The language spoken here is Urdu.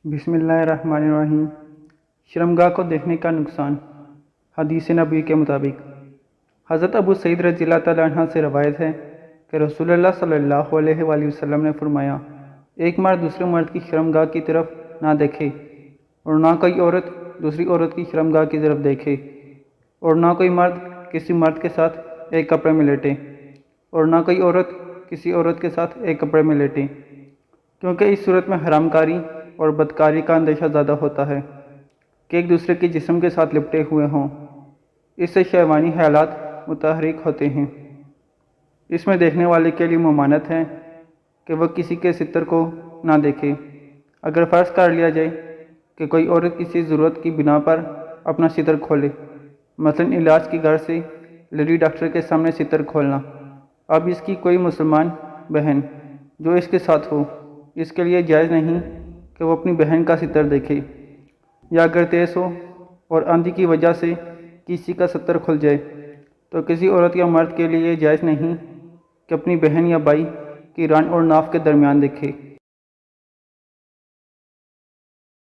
بسم اللہ الرحمن الرحیم۔ شرمگاہ کو دیکھنے کا نقصان۔ حدیث نبی کے مطابق حضرت ابو سعید رضی اللہ تعالیٰ عنہ سے روایت ہے کہ رسول اللہ صلی اللہ علیہ وآلہ وسلم نے فرمایا، ایک مرد دوسرے مرد کی شرمگاہ کی طرف نہ دیکھے اور نہ کوئی عورت دوسری عورت کی شرمگاہ کی طرف دیکھے، اور نہ کوئی مرد کسی مرد کے ساتھ ایک کپڑے میں لیٹے، اور نہ کوئی عورت کسی عورت کے ساتھ ایک کپڑے میں لیٹے، کیونکہ اس صورت میں حرام کاری اور بدکاری کا اندیشہ زیادہ ہوتا ہے کہ ایک دوسرے کے جسم کے ساتھ لپٹے ہوئے ہوں۔ اس سے شہوانی خیالات متحرک ہوتے ہیں۔ اس میں دیکھنے والے کے لیے ممانعت ہے کہ وہ کسی کے ستر کو نہ دیکھے۔ اگر فرض کر لیا جائے کہ کوئی عورت کسی ضرورت کی بنا پر اپنا ستر کھولے، مثلا علاج کی غرض سے لیڈی ڈاکٹر کے سامنے ستر کھولنا، اب اس کی کوئی مسلمان بہن جو اس کے ساتھ ہو، اس کے لیے جائز نہیں کہ وہ اپنی بہن کا ستر دیکھے، یا اگر تیز ہو اور آندھی کی وجہ سے کسی کا ستر کھل جائے تو کسی عورت یا مرد کے لیے یہ جائز نہیں کہ اپنی بہن یا بھائی کی ران اور ناف کے درمیان دیکھے۔